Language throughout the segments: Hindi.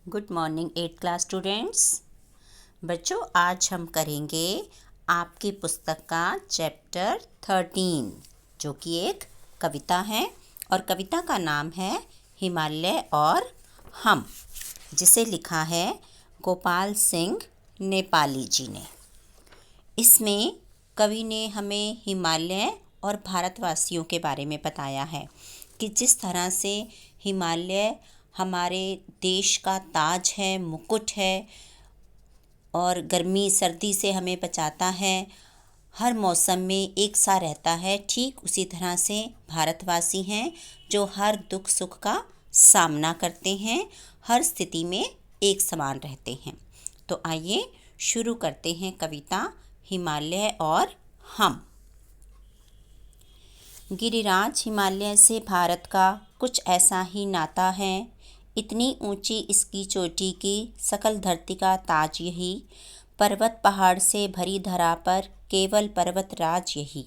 Good morning 8th class students. बच्चों, आज हम करेंगे आपकी पुस्तक का चैप्टर 13 जो कि एक कविता है और कविता का नाम है हिमालय और हम, जिसे लिखा है गोपाल सिंह नेपाली जी ने। इसमें कवि ने हमें हिमालय और भारतवासियों के बारे में बताया है कि जिस तरह से हिमालय हमारे देश का ताज है, मुकुट है और गर्मी सर्दी से हमें बचाता है, हर मौसम में एक सा रहता है। ठीक उसी तरह से भारतवासी हैं जो हर दुख सुख का सामना करते हैं, हर स्थिति में एक समान रहते हैं। तो आइए शुरू करते हैं कविता हिमालय और हम। गिरिराज हिमालय से भारत का कुछ ऐसा ही नाता है, इतनी ऊंची इसकी चोटी की सकल धरती का ताज यही, पर्वत पहाड़ से भरी धरा पर केवल पर्वत राज यही,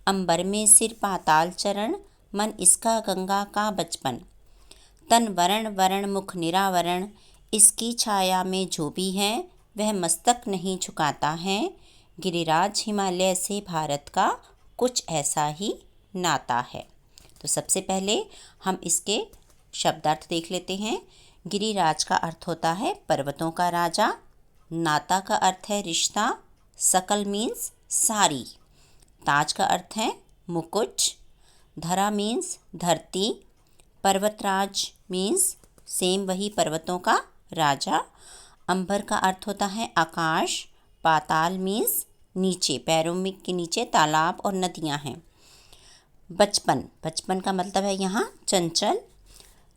अंबर में सिर पाताल चरण, मन इसका गंगा का बचपन, तन वरण वरण मुख निरावरण, इसकी छाया में जो भी है वह मस्तक नहीं झुकाता है। गिरिराज हिमालय से भारत का कुछ ऐसा ही नाता है। तो सबसे पहले हम इसके शब्दार्थ देख लेते हैं। गिरिराज का अर्थ होता है पर्वतों का राजा, नाता का अर्थ है रिश्ता, सकल मीन्स सारी, ताज का अर्थ है मुकुट, धरा मीन्स धरती, पर्वतराज मीन्स सेम वही पर्वतों का राजा, अंबर का अर्थ होता है आकाश, पाताल मीन्स नीचे, पैरों में के नीचे तालाब और नदियां हैं, बचपन, बचपन का मतलब है यहाँ चंचल,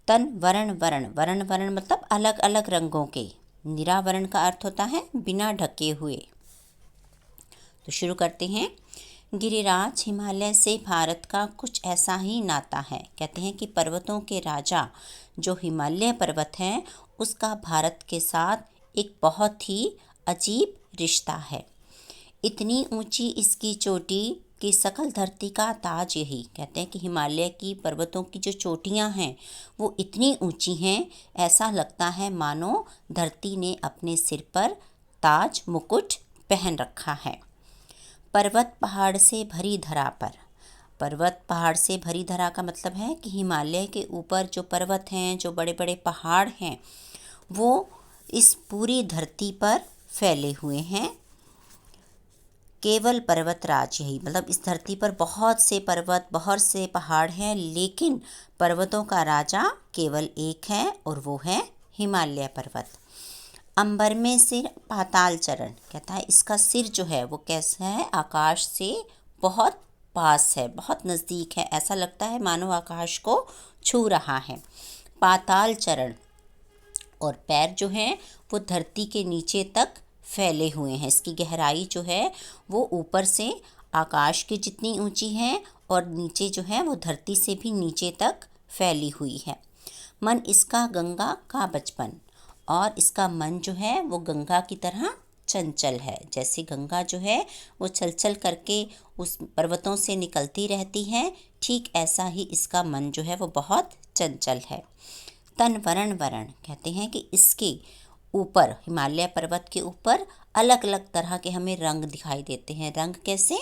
तन वरण वरण, वरण वरण मतलब अलग अलग रंगों के, निरावरण का अर्थ होता है बिना ढके हुए। तो शुरू करते हैं। गिरिराज हिमालय से भारत का कुछ ऐसा ही नाता है। कहते हैं कि पर्वतों के राजा जो हिमालय पर्वत हैं उसका भारत के साथ एक बहुत ही अजीब रिश्ता है। इतनी ऊंची इसकी चोटी कि सकल धरती का ताज यही। कहते हैं कि हिमालय की पर्वतों की जो चोटियां हैं वो इतनी ऊंची हैं, ऐसा लगता है मानो धरती ने अपने सिर पर ताज मुकुट पहन रखा है। पर्वत पहाड़ से भरी धरा पर, पर्वत पहाड़ से भरी धरा का मतलब है कि हिमालय के ऊपर जो पर्वत हैं, जो बड़े बड़े पहाड़ हैं, वो इस पूरी धरती पर फैले हुए हैं। केवल पर्वत राज यही, मतलब इस धरती पर बहुत से पर्वत, बहुत से पहाड़ हैं, लेकिन पर्वतों का राजा केवल एक है और वो है हिमालय पर्वत। अंबर में सिर पाताल चरण, कहता है इसका सिर जो है वो कैसा है, आकाश से बहुत पास है, बहुत नज़दीक है, ऐसा लगता है मानो आकाश को छू रहा है। पाताल चरण, और पैर जो हैं वो धरती के नीचे तक फैले हुए हैं। इसकी गहराई जो है वो ऊपर से आकाश की जितनी ऊंची है और नीचे जो है वो धरती से भी नीचे तक फैली हुई है। मन इसका गंगा का बचपन, और इसका मन जो है वो गंगा की तरह चंचल है। जैसे गंगा जो है वो चल चल करके उस पर्वतों से निकलती रहती है, ठीक ऐसा ही इसका मन जो है वो बहुत चंचल है। तन वरण वरण, कहते हैं कि इसके ऊपर, हिमालय पर्वत के ऊपर अलग अलग तरह के हमें रंग दिखाई देते हैं। रंग कैसे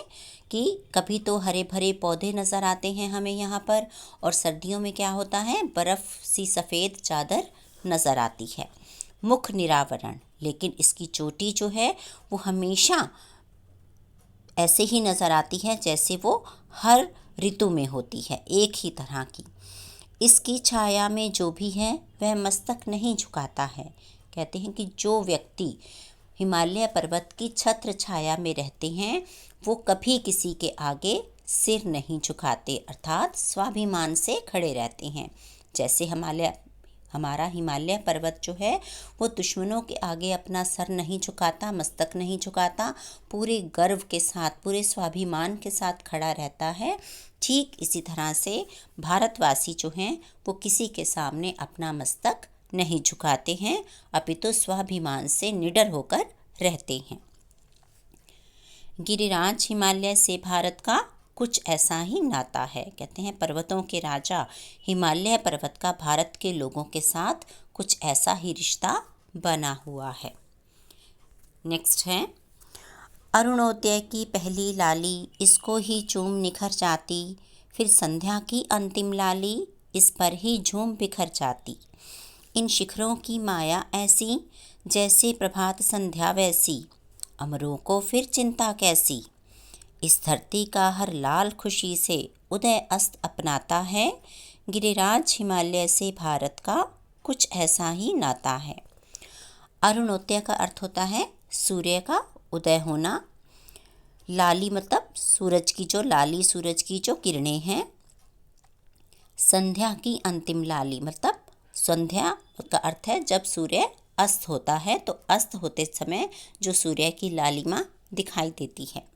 कि कभी तो हरे भरे पौधे नज़र आते हैं हमें यहाँ पर, और सर्दियों में क्या होता है, बर्फ़ सी सफ़ेद चादर नज़र आती है। मुख निरावरण, लेकिन इसकी चोटी जो है वो हमेशा ऐसे ही नज़र आती है जैसे वो हर ऋतु में होती है, एक ही तरह की। इसकी छाया में जो भी है वह मस्तक नहीं झुकाता है। कहते हैं कि जो व्यक्ति हिमालय पर्वत की छत्र छाया में रहते हैं वो कभी किसी के आगे सिर नहीं झुकाते, अर्थात स्वाभिमान से खड़े रहते हैं। जैसे हमारा हिमालय पर्वत जो है वो दुश्मनों के आगे अपना सर नहीं झुकाता, मस्तक नहीं झुकाता, पूरे गर्व के साथ, पूरे स्वाभिमान के साथ खड़ा रहता है। ठीक इसी तरह से भारतवासी जो हैं वो किसी के सामने अपना मस्तक नहीं झुकाते हैं, अपितु स्वाभिमान से निडर होकर रहते हैं। गिरिराज हिमालय से भारत का कुछ ऐसा ही नाता है। कहते हैं पर्वतों के राजा हिमालय पर्वत का भारत के लोगों के साथ कुछ ऐसा ही रिश्ता बना हुआ है। नेक्स्ट है, अरुणोदय की पहली लाली इसको ही चूम निखर जाती, फिर संध्या की अंतिम लाली इस पर ही झूम बिखर जाती। इन शिखरों की माया ऐसी, जैसे प्रभात संध्या वैसी, अमरों को फिर चिंता कैसी। इस धरती का हर लाल खुशी से उदय अस्त अपनाता है, गिरिराज हिमालय से भारत का कुछ ऐसा ही नाता है। अरुणोदय का अर्थ होता है सूर्य का उदय होना, लाली मतलब सूरज की जो लाली सूरज की जो किरणें हैं, संध्या की अंतिम लाली मतलब संध्या का अर्थ है जब सूर्य अस्त होता है, तो अस्त होते समय जो सूर्य की लालिमा दिखाई देती है।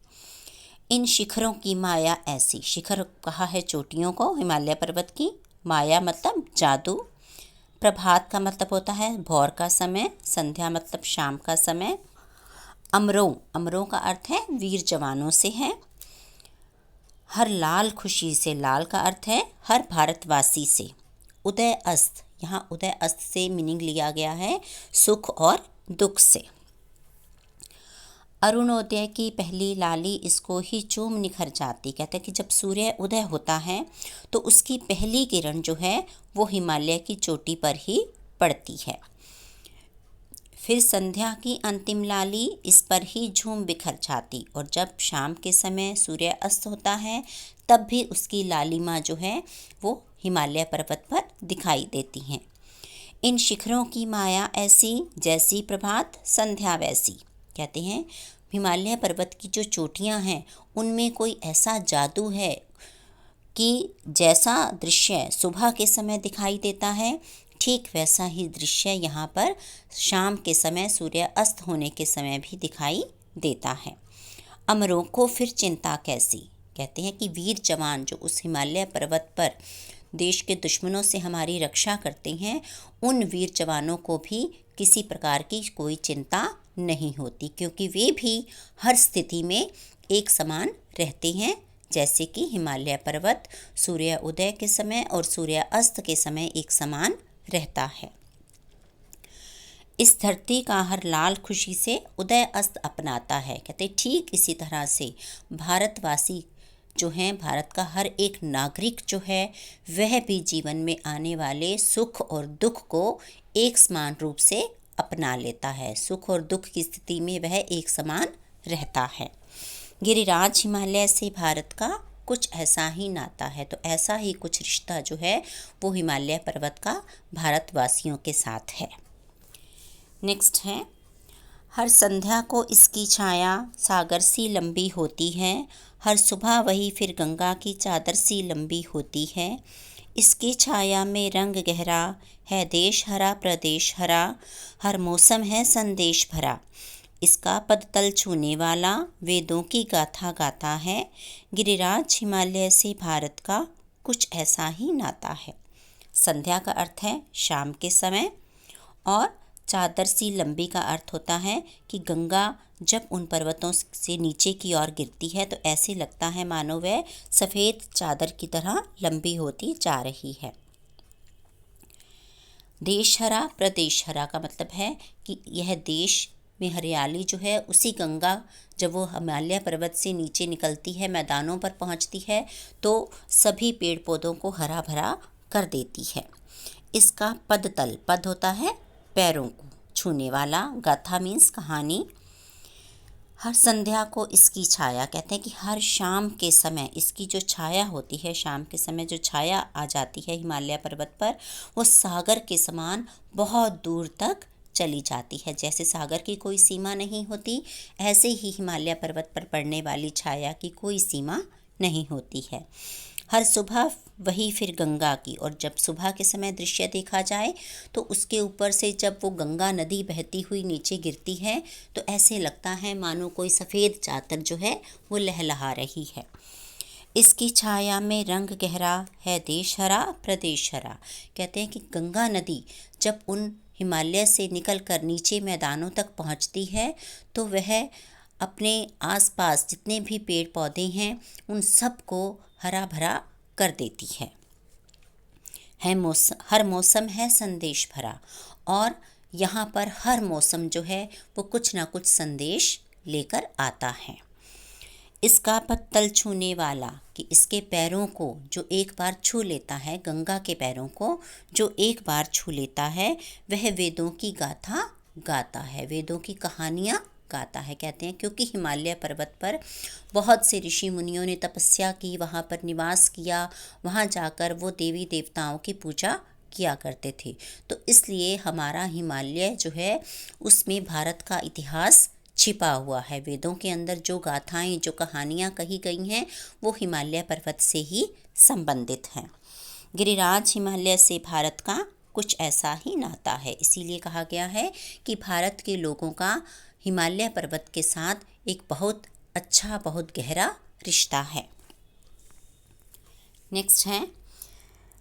इन शिखरों की माया ऐसी, शिखर कहा है चोटियों को हिमालय पर्वत की, माया मतलब जादू, प्रभात का मतलब होता है भोर का समय, संध्या मतलब शाम का समय, अमरों का अर्थ है वीर जवानों से है, हर लाल खुशी से, लाल का अर्थ है हर भारतवासी से, उदय अस्त, यहाँ उदय अस्त से मीनिंग लिया गया है सुख और दुख से। अरुणोदय की पहली लाली इसको ही चूम निखर जाती। कहते हैं कि जब सूर्य उदय होता है तो उसकी पहली किरण जो है वो हिमालय की चोटी पर ही पड़ती है। फिर संध्या की अंतिम लाली इस पर ही झूम बिखर जाती, और जब शाम के समय सूर्य अस्त होता है तब भी उसकी लालिमा जो है वो हिमालय पर्वत पर दिखाई देती हैं। इन शिखरों की माया ऐसी, जैसी प्रभात संध्या वैसी। कहते हैं हिमालय पर्वत की जो चोटियां हैं उनमें कोई ऐसा जादू है कि जैसा दृश्य सुबह के समय दिखाई देता है, ठीक वैसा ही दृश्य यहाँ पर शाम के समय सूर्य अस्त होने के समय भी दिखाई देता है। अमरों को फिर चिंता कैसी। कहते हैं कि वीर जवान जो उस हिमालय पर्वत पर देश के दुश्मनों से हमारी रक्षा करते हैं, उन वीर जवानों को भी किसी प्रकार की कोई चिंता नहीं होती, क्योंकि वे भी हर स्थिति में एक समान रहते हैं, जैसे कि हिमालय पर्वत सूर्य उदय के समय और सूर्य अस्त के समय एक समान रहता है। इस धरती का हर लाल खुशी से उदय अस्त अपनाता है। कहते ठीक इसी तरह से भारतवासी जो हैं, भारत का हर एक नागरिक जो है वह भी जीवन में आने वाले सुख और दुख को एक समान रूप से अपना लेता है। सुख और दुख की स्थिति में वह एक समान रहता है। गिरिराज हिमालय से भारत का कुछ ऐसा ही नाता है। तो ऐसा ही कुछ रिश्ता जो है वो हिमालय पर्वत का भारतवासियों के साथ है। नेक्स्ट है, हर संध्या को इसकी छाया सागर सी लंबी होती है, हर सुबह वही फिर गंगा की चादर सी लंबी होती है। इसकी छाया में रंग गहरा है देश हरा प्रदेश हरा, हर मौसम है संदेश भरा। इसका पदतल छूने वाला वेदों की गाथा गाता है, गिरिराज हिमालय से भारत का कुछ ऐसा ही नाता है। संध्या का अर्थ है शाम के समय, और चादर सी लंबी का अर्थ होता है कि गंगा जब उन पर्वतों से नीचे की ओर गिरती है तो ऐसे लगता है मानो वह सफ़ेद चादर की तरह लंबी होती जा रही है। देश हरा प्रदेश हरा का मतलब है कि यह देश में हरियाली जो है उसी गंगा जब वो हिमालय पर्वत से नीचे निकलती है, मैदानों पर पहुंचती है, तो सभी पेड़ पौधों को हरा भरा कर देती है। इसका पदतल, पद होता है पैरों को छूने वाला, गाथा मीन्स कहानी। हर संध्या को इसकी छाया, कहते हैं कि हर शाम के समय इसकी जो छाया होती है, शाम के समय जो छाया आ जाती है हिमालय पर्वत पर, वो सागर के समान बहुत दूर तक चली जाती है। जैसे सागर की कोई सीमा नहीं होती, ऐसे ही हिमालय पर्वत पर पड़ने वाली छाया की कोई सीमा नहीं होती है। हर सुबह वही फिर गंगा की, और जब सुबह के समय दृश्य देखा जाए तो उसके ऊपर से जब वो गंगा नदी बहती हुई नीचे गिरती है तो ऐसे लगता है मानो कोई सफ़ेद चादर जो है वो लहलहा रही है। इसकी छाया में रंग गहरा है देश हरा प्रदेश हरा। कहते हैं कि गंगा नदी जब उन हिमालय से निकल कर नीचे मैदानों तक पहुंचती है तो वह अपने आसपास जितने भी पेड़ पौधे हैं उन सब को हरा भरा कर देती है। हर मौसम है संदेश भरा, और यहाँ पर हर मौसम जो है वो कुछ ना कुछ संदेश लेकर आता है। इसका पत्तल छूने वाला, कि इसके पैरों को जो एक बार छू लेता है, गंगा के पैरों को जो एक बार छू लेता है, वह वेदों की गाथा गाता है, वेदों की कहानियाँ गाता है। कहते हैं क्योंकि हिमालय पर्वत पर बहुत से ऋषि मुनियों ने तपस्या की, वहाँ पर निवास किया, वहाँ जाकर वो देवी देवताओं की पूजा किया करते थे। तो इसलिए हमारा हिमालय जो है उसमें भारत का इतिहास छिपा हुआ है। वेदों के अंदर जो गाथाएं, जो कहानियाँ कही गई हैं वो हिमालय पर्वत से ही संबंधित हैं। गिरिराज हिमालय से भारत का कुछ ऐसा ही नाता है। इसीलिए कहा गया है कि भारत के लोगों का हिमालय पर्वत के साथ एक बहुत अच्छा, बहुत गहरा रिश्ता है। नेक्स्ट है,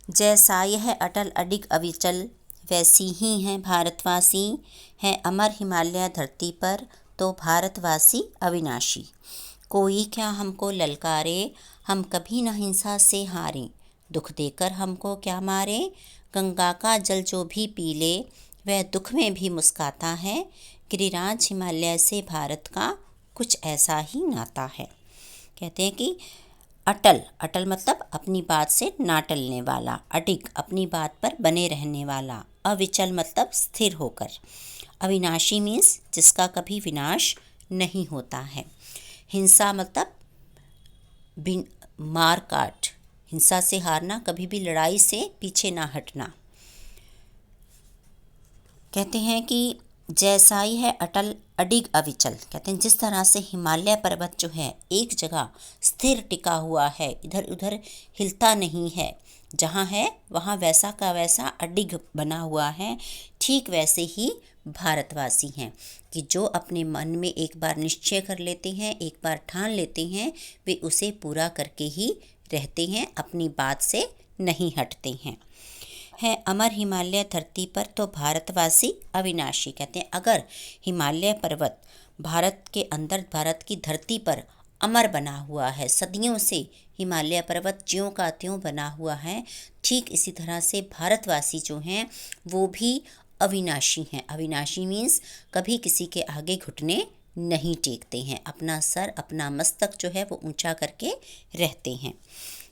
जैसा यह अटल अडिग अविचल वैसी ही हैं भारतवासी, है अमर हिमालय धरती पर तो भारतवासी अविनाशी। कोई क्या हमको ललकारे, हम कभी न हिंसा से हारें, दुख देकर हमको क्या मारे, गंगा का जल जो भी पी ले वह दुख में भी मुस्काता है। गिरिराज हिमालय से भारत का कुछ ऐसा ही नाता है। कहते हैं कि अटल, अटल मतलब अपनी बात से ना टलने वाला, अडिग अपनी बात पर बने रहने वाला, अविचल मतलब स्थिर होकर, अविनाशी मीन्स जिसका कभी विनाश नहीं होता है। हिंसा मतलब मार काट, हिंसा से हारना, कभी भी लड़ाई से पीछे ना हटना। कहते हैं कि जैसा ही है अटल अडिग अविचल, कहते हैं जिस तरह से हिमालय पर्वत जो है एक जगह स्थिर टिका हुआ है, इधर उधर हिलता नहीं है, जहाँ है वहाँ वैसा का वैसा अडिग बना हुआ है, ठीक वैसे ही भारतवासी हैं कि जो अपने मन में एक बार निश्चय कर लेते हैं, एक बार ठान लेते हैं, वे उसे पूरा करके ही रहते हैं, अपनी बात से नहीं हटते हैं। है अमर हिमालय धरती पर तो भारतवासी अविनाशी। कहते हैं अगर हिमालय पर्वत भारत के अंदर, भारत की धरती पर अमर बना हुआ है, सदियों से हिमालय पर्वत ज्यों का त्यों बना हुआ है, ठीक इसी तरह से भारतवासी जो हैं वो भी अविनाशी हैं। अविनाशी मीन्स कभी किसी के आगे घुटने नहीं टेकते हैं, अपना सर, अपना मस्तक जो है वो ऊंचा करके रहते हैं।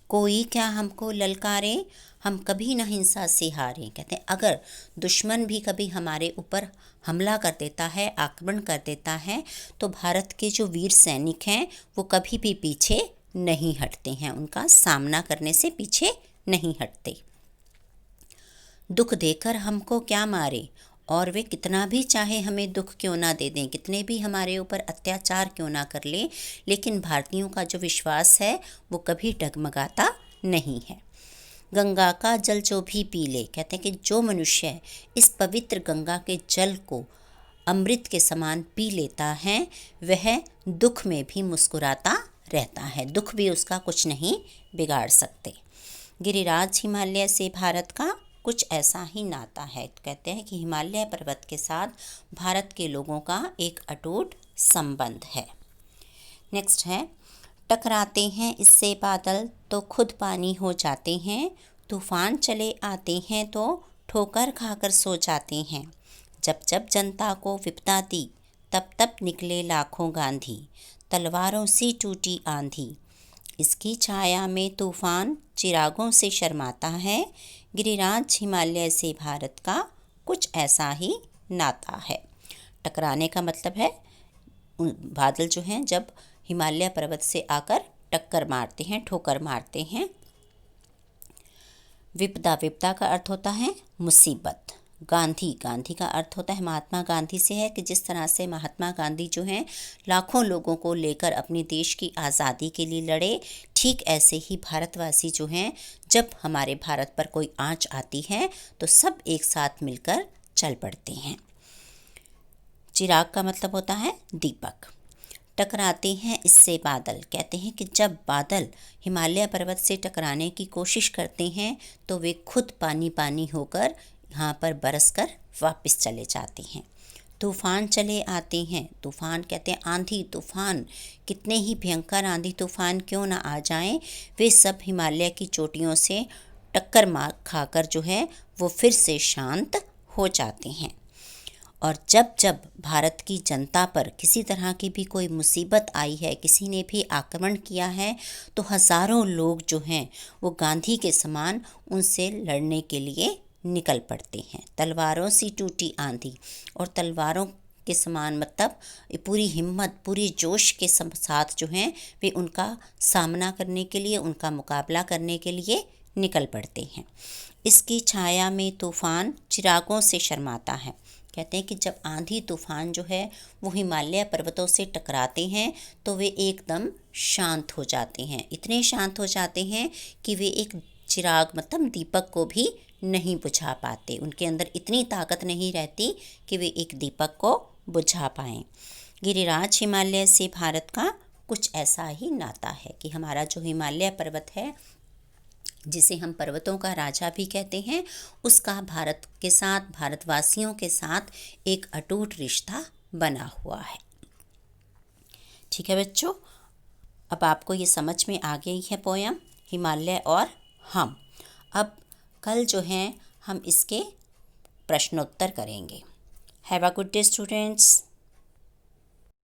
कोई क्या हमको ललकारे, हम कभी न हिंसा से हारें। कहते हैं अगर दुश्मन भी कभी हमारे ऊपर हमला कर देता है, आक्रमण कर देता है, तो भारत के जो वीर सैनिक हैं वो कभी भी पीछे नहीं हटते हैं, उनका सामना करने से पीछे नहीं हटते। दुख देकर हमको क्या मारे, और वे कितना भी चाहे हमें दुख क्यों ना दे दें, कितने भी हमारे ऊपर अत्याचार क्यों ना कर लें, लेकिन भारतीयों का जो विश्वास है वो कभी डगमगाता नहीं है। गंगा का जल जो भी पी ले, कहते हैं कि जो मनुष्य इस पवित्र गंगा के जल को अमृत के समान पी लेता है वह दुख में भी मुस्कुराता रहता है, दुख भी उसका कुछ नहीं बिगाड़ सकते। गिरिराज हिमालय से भारत का कुछ ऐसा ही नाता है। कहते हैं कि हिमालय पर्वत के साथ भारत के लोगों का एक अटूट संबंध है। नेक्स्ट है, टकराते हैं इससे बादल तो खुद पानी हो जाते हैं, तूफान चले आते हैं तो ठोकर खाकर सो जाते हैं। जब जब जनता को विपदा दी तब तब निकले लाखों गांधी, तलवारों से टूटी आंधी। इसकी छाया में तूफान चिरागों से शर्माता है, गिरिराज हिमालय से भारत का कुछ ऐसा ही नाता है। टकराने का मतलब है बादल जो हैं जब हिमालय पर्वत से आकर टक्कर मारते हैं, ठोकर मारते हैं। विपदा, विपदा का अर्थ होता है मुसीबत। गांधी, गांधी का अर्थ होता है महात्मा गांधी से है कि जिस तरह से महात्मा गांधी जो हैं लाखों लोगों को लेकर अपने देश की आज़ादी के लिए लड़े, ठीक ऐसे ही भारतवासी जो हैं जब हमारे भारत पर कोई आंच आती है तो सब एक साथ मिलकर चल पड़ते हैं। चिराग का मतलब होता है दीपक। टकराते हैं इससे बादल, कहते हैं कि जब बादल हिमालय पर्वत से टकराने की कोशिश करते हैं तो वे खुद पानी पानी होकर यहाँ पर बरसकर वापस चले जाते हैं। तूफान चले आते हैं, तूफान कहते हैं आंधी तूफान, कितने ही भयंकर आंधी तूफान क्यों ना आ जाएं, वे सब हिमालय की चोटियों से टक्कर मार खाकर जो है वो फिर से शांत हो जाते हैं। और जब जब भारत की जनता पर किसी तरह की भी कोई मुसीबत आई है, किसी ने भी आक्रमण किया है, तो हज़ारों लोग जो हैं वो गांधी के समान उनसे लड़ने के लिए निकल पड़ते हैं। तलवारों सी टूटी आंधी, और तलवारों के समान मतलब पूरी हिम्मत, पूरी जोश के साथ जो हैं वे उनका सामना करने के लिए, उनका मुकाबला करने के लिए निकल पड़ते हैं। इसकी छाया में तूफान चिरागों से शर्माता है। कहते हैं कि जब आंधी तूफान जो है वो हिमालय पर्वतों से टकराते हैं तो वे एकदम शांत हो जाते हैं, इतने शांत हो जाते हैं कि वे एक चिराग मतलब दीपक को भी नहीं बुझा पाते। उनके अंदर इतनी ताकत नहीं रहती कि वे एक दीपक को बुझा पाएँ। गिरिराज हिमालय से भारत का कुछ ऐसा ही नाता है कि हमारा जो हिमालय पर्वत है, जिसे हम पर्वतों का राजा भी कहते हैं, उसका भारत के साथ, भारतवासियों के साथ एक अटूट रिश्ता बना हुआ है। ठीक है बच्चों, अब आपको ये समझ में आ गई है पोयम हिमालय और हम। अब कल जो है हम इसके प्रश्नोत्तर करेंगे। Have a good day students.